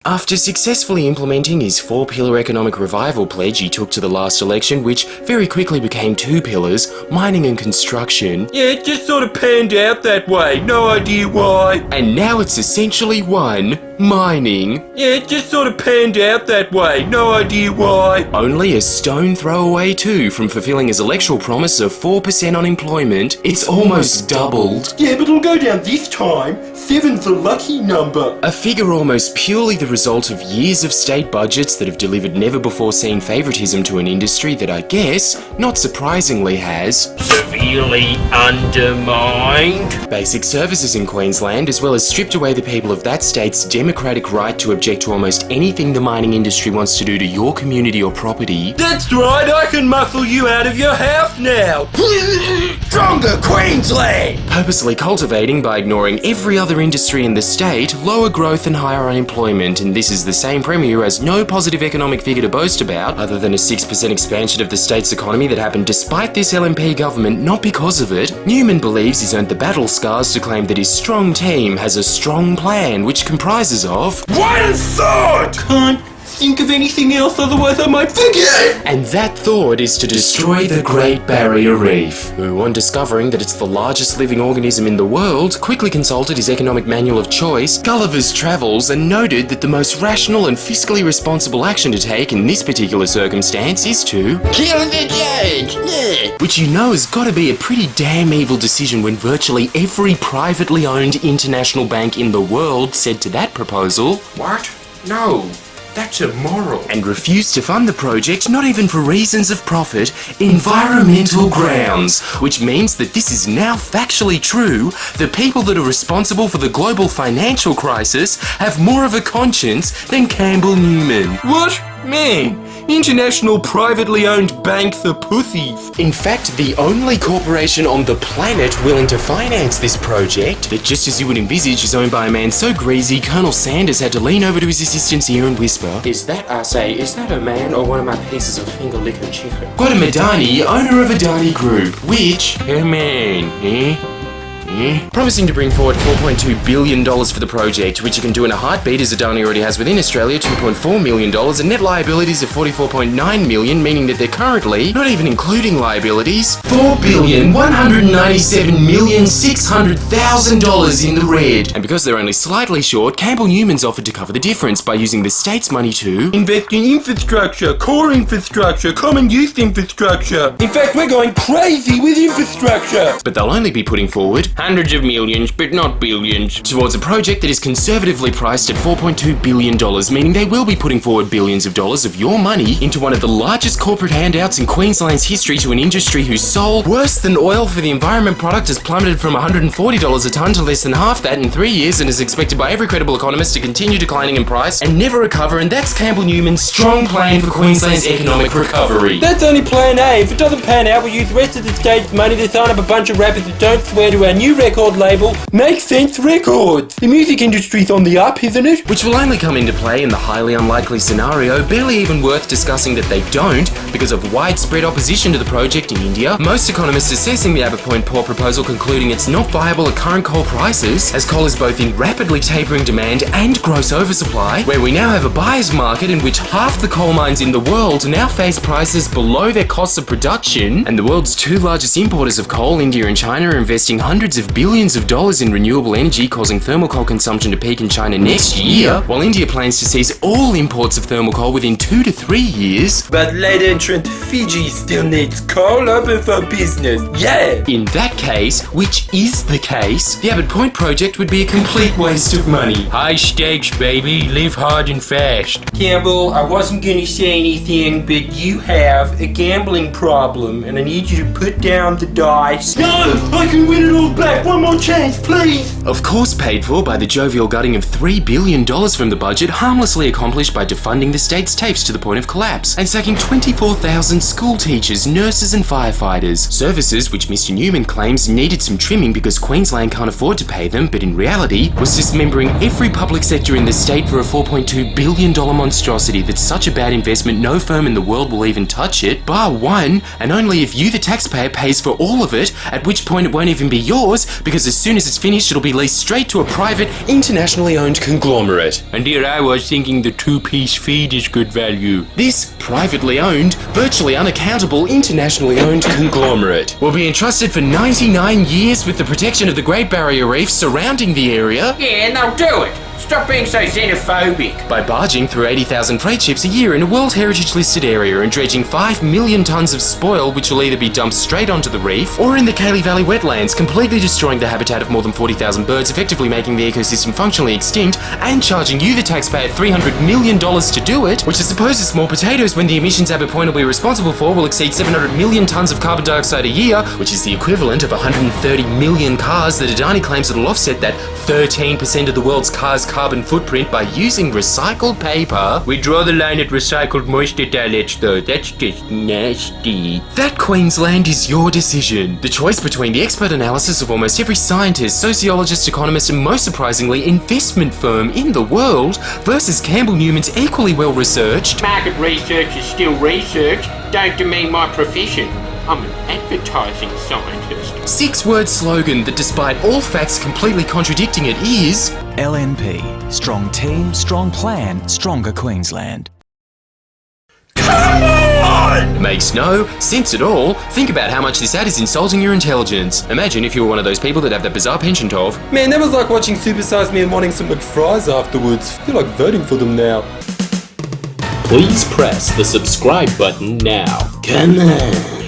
After successfully implementing his 4-pillar economic revival pledge he took to the last election, which very quickly became 2 pillars, mining and construction. Yeah, it just sort of panned out that way, no idea why. And now it's essentially 1, mining. Yeah, it just sort of panned out that way, no idea why. Only a stone throw away too from fulfilling his electoral promise of 4% unemployment. It's almost doubled. Yeah, but it'll go down this time. 7's the lucky number. A figure almost purely the result of years of state budgets that have delivered never-before-seen favouritism to an industry that I guess, not surprisingly, has severely undermined basic services in Queensland, as well as stripped away the people of that state's democratic right to object to almost anything the mining industry wants to do to your community or property. That's right, I can muscle you out of your house now. Stronger Queensland! Purposely cultivating, by ignoring every other industry in the state, lower growth and higher unemployment, and this is the same Premier who has no positive economic figure to boast about, other than a 6% expansion of the state's economy that happened despite this LNP government, not because of it. Newman believes he's earned the battle scars to claim that his strong team has a strong plan, which comprises of one thought! Can't think of anything else, otherwise I might forget! And that thought is to destroy the Great Barrier Reef, who, on discovering that it's the largest living organism in the world, quickly consulted his economic manual of choice, Gulliver's Travels, and noted that the most rational and fiscally responsible action to take in this particular circumstance is to kill the judge! Yeah. Which you know has got to be a pretty damn evil decision when virtually every privately owned international bank in the world said to that proposal, "What? No. That's immoral." And refused to fund the project, not even for reasons of profit, environmental grounds. Which means that this is now factually true. The people that are responsible for the global financial crisis have more of a conscience than Campbell Newman. What? Man, international privately owned banks are pussies. In fact, the only corporation on the planet willing to finance this project, that just as you would envisage is owned by a man so greasy, Colonel Sanders had to lean over to his assistant's ear and whisper, "Is that a man or one of my pieces of finger-licking chicken?" Got a Madani, owner of Adani Group, which, promising to bring forward $4.2 billion for the project, which you can do in a heartbeat, as Adani already has within Australia $2.4 million, and net liabilities of $44.9 million, meaning that they're currently, not even including liabilities, $4,197,600,000 in the red. And because they're only slightly short, Campbell Newman's offered to cover the difference by using the state's money to invest in infrastructure, core infrastructure, common use infrastructure. In fact, we're going crazy with infrastructure. But they'll only be putting forward hundreds of millions, but not billions, towards a project that is conservatively priced at $4.2 billion, meaning they will be putting forward billions of dollars of your money into one of the largest corporate handouts in Queensland's history to an industry whose sole, worse than oil for the environment product, has plummeted from $140 a tonne to less than half that in 3 years and is expected by every credible economist to continue declining in price and never recover, and that's Campbell Newman's strong plan for Queensland's economic recovery. That's only plan A. If it doesn't pan out, we'll use the rest of the state's money to sign up a bunch of rappers that don't swear to our new record label, Make Sense Records. The music industry's on the up, isn't it? Which will only come into play in the highly unlikely scenario, barely even worth discussing that they don't, because of widespread opposition to the project in India. Most economists assessing the Abbott Point Port proposal concluding it's not viable at current coal prices, as coal is both in rapidly tapering demand and gross oversupply, where we now have a buyer's market in which half the coal mines in the world now face prices below their costs of production, and the world's 2 largest importers of coal, India and China, are investing hundreds of billions of dollars in renewable energy, causing thermal coal consumption to peak in China next year, while India plans to cease all imports of thermal coal within 2 to 3 years. But late entrant Fiji still needs coal open for business, yeah! In that case, which is the case, the Abbott Point project would be a complete waste of money. High stakes, baby. Live hard and fast. Campbell, I wasn't gonna say anything, but you have a gambling problem, and I need you to put down the dice. No! I can win it all back! One more chance, please! Of course paid for by the jovial gutting of $3 billion from the budget, harmlessly accomplished by defunding the state's TAFEs to the point of collapse, and sacking 24,000 school teachers, nurses and firefighters. Services which Mr. Newman claims needed some trimming because Queensland can't afford to pay them, but in reality was dismembering every public sector in the state for a $4.2 billion monstrosity that's such a bad investment no firm in the world will even touch it, bar one, and only if you the taxpayer pays for all of it, at which point it won't even be yours course, because as soon as it's finished, it'll be leased straight to a private, internationally owned conglomerate. And here I was thinking the two-piece feed is good value. This privately owned, virtually unaccountable, internationally owned conglomerate will be entrusted for 99 years with the protection of the Great Barrier Reef surrounding the area. Yeah, and they'll do it. Stop being so xenophobic. By barging through 80,000 freight ships a year in a World Heritage listed area and dredging 5 million tonnes of spoil, which will either be dumped straight onto the reef or in the Cayley Valley wetlands, completely destroying the habitat of more than 40,000 birds, effectively making the ecosystem functionally extinct, and charging you, the taxpayer, $300 million to do it, which I suppose is small potatoes when the emissions Abbott Point will be responsible for will exceed 700 million tonnes of carbon dioxide a year, which is the equivalent of 130 million cars that Adani claims it'll offset that 13% of the world's cars' carbon footprint by using recycled paper. We draw the line at recycled moisture tillage though, that's just nasty. That, Queensland, is your decision. The choice between the expert analysis of almost every scientist, sociologist, economist, and most surprisingly, investment firm in the world versus Campbell Newman's equally well-researched Market research is still research. Don't demean my profession. I'm an advertising scientist. 6-word slogan that, despite all facts completely contradicting it, is LNP. Strong team, strong plan, stronger Queensland. Come on! Makes no sense at all. Think about how much this ad is insulting your intelligence. Imagine if you were one of those people that have that bizarre penchant of, man, that was like watching Super Size Me and wanting some McFries afterwards. I feel like voting for them now. Please press the subscribe button now. Come on.